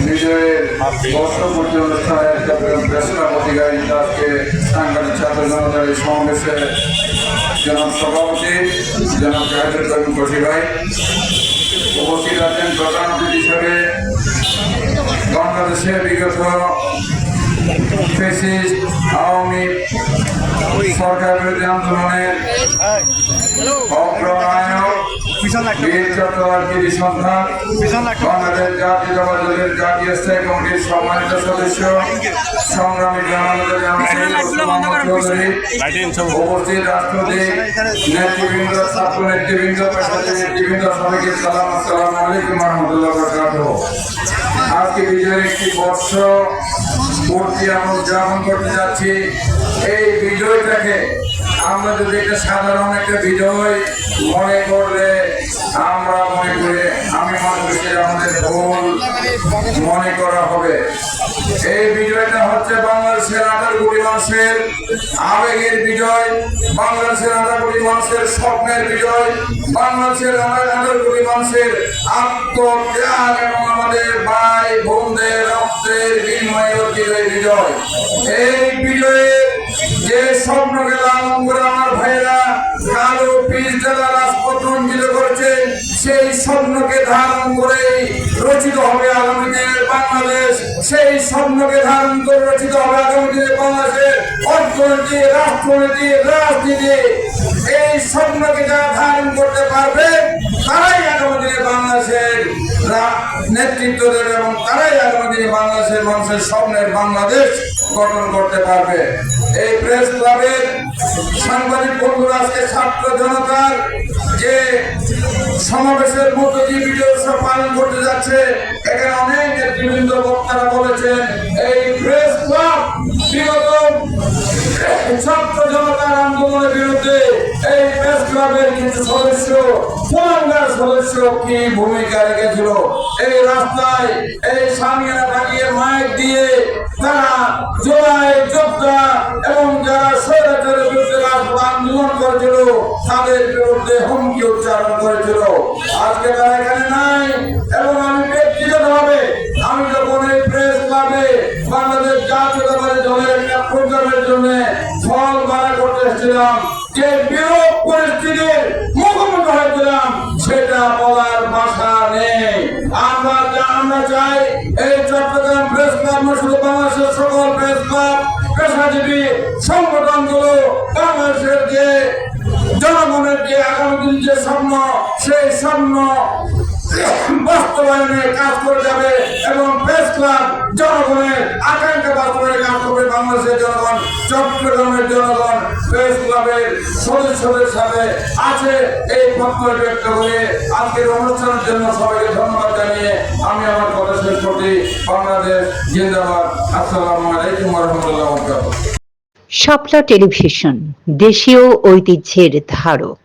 বিজয়ের বর্ষপূর্তি অনুষ্ঠানে প্রেসিডেন্ট আজকে সাংবাদিক ছাত্র জনতার এই সমাবেশে জনাব সভাপতি জনাব জাহিদুল করিম কশি ভাই উপস্থিত আছেন। প্রধান অতিথি হিসেবে বাংলাদেশে বিগত ফ্যাসিস্ট আওয়ামী সরকার বিরোধী আন্দোলনের অগ্রনায়ক বীর চট্টোপাধ্যায় কৃতি সন্তান বাংলাদেশ জাতীয়তাবাদী দলের জাতীয় স্থায়ী কমিটির সম্মানিত সদস্য সংগ্রামী চৌধুরী, উপস্থিত রাষ্ট্রপতি নেতৃবৃন্দ, ছাত্র নেতৃবৃন্দ, পেশাজীবী নেতৃবৃন্দ, সবাইকে সালাম, আসসালামু আলাইকুম ওয়া রাহমাতুল্লাহি ওয়া বারাকাতুহু। আজকে বিজয়ের একটি বর্ষ পূর্তি আমরা উদযাপন করতে যাচ্ছি। এই বিজয়টাকে আমরা যদি একটা সাধারণ একটা বিজয় মনে করলে আমরা মনে করে আমি মনে করি আমাদের ভুল মনে করা হবে। এই বিজয়টা হচ্ছে বাংলাদেশের 18 কোটি মানুষের আবেগের বিজয়, বাংলাদেশের 18 কোটি মানুষের স্বপ্নের বিজয়, বাংলাদেশের 18 কোটি মানুষের আত্মত্যাগ এবং আমাদের ভাই বোনদের রক্তের বিনিময়ে অর্জিত বিজয়। এই বিজয়ের যে স্বপ্নকে লালন করে আমার ভাইয়েরা কালো পিচ জেলা রাজপথ রঞ্জিত করেছে, সেই স্বপ্নকে ধারণ করে রচিত হবে আগামী দিনের বাংলাদেশ। সেই স্বপ্নকে ধারণ করে রচিত হবে আগামী দিনের বাংলাদেশের অর্থনীতি, রাষ্ট্রনীতি, রাজনীতি। এই স্বপ্নকে যারা ধারণ করতে পারবে তারাই আগামী দিনে বাংলাদেশের নেতৃত্ব দেবে এবং তারাই আগামী দিনে বাংলাদেশের মানুষের স্বপ্নের বাংলাদেশ গঠন করতে পারবে। এই প্রেস ক্লাবের সাংবাদিক বন্ধুরা আজকে ছাত্র জনতার যে সমাবেশের মধ্য দিয়ে বিজয় উৎসব পালন করতে যাচ্ছে, এখানে অনেক নেতৃবৃন্দ বক্তারা বলেছেন এই প্রেস ক্লাব বিগত ছাত্র জনতার আন্দোলনের বিরুদ্ধে এই প্রেস ক্লাবের কিছু সদস্য পুরানগার সদস্য কি ভূমিকা রেখেছিল। এই রাস্তায় এই সামিয়ানা লাগিয়ে মাইক দিয়ে তারা জোড়ায় যোদ্ধা এবং যারা স্বৈরাচারের বিরুদ্ধে আন্দোলন করেছিল তাদের বিরুদ্ধে হুমকি উচ্চারণ করেছিল। আজকে তারা এখানে নাই এবং আমি ব্যক্তিগতভাবে আমি যখন এই প্রেস ক্লাবে বাংলাদেশ জাতীয়তাবাদী দলের একটা প্রোগ্রামের জন্য ফল ভাড়া করতে এসেছিলাম, যে বিরূপ পরিস্থিতির মুখোমুখি হয়েছিলাম সেটা বলার ভাষা নেই। আমরা চাই এই চট্টগ্রাম প্রেস ক্লাব শুধু বাংলাদেশের সকল প্রেস ক্লাব, পেশাজীবী সংগঠনগুলো বাংলাদেশের যে জনগণের যে আগামী দিন যে স্বপ্ন, সেই স্বপ্ন বাস্তবায়নে কাজ করে যাবে এবং প্রেস ক্লাব জনগণের আকাঙ্ক্ষা বাস্তবায়নে কাজ করবে। বাংলাদেশের জনগণ, চট্টগ্রামের জনগণ প্রেস ক্লাবের সদস্যদের সাথে আছে এই বক্তব্য ব্যক্ত করে আজকের অনুষ্ঠানের জন্য সবাইকে ধন্যবাদ জানিয়ে আমি আমার কথা শেষ করছি। বাংলাদেশ জিন্দাবাদ। আসসালামু আলাইকুম ওয়া রাহমাতুল্লাহি ওয়া বারাকাতুহু। শাপলা টেলিভিশন, দেশীয় ঐতিহ্যের ধারক।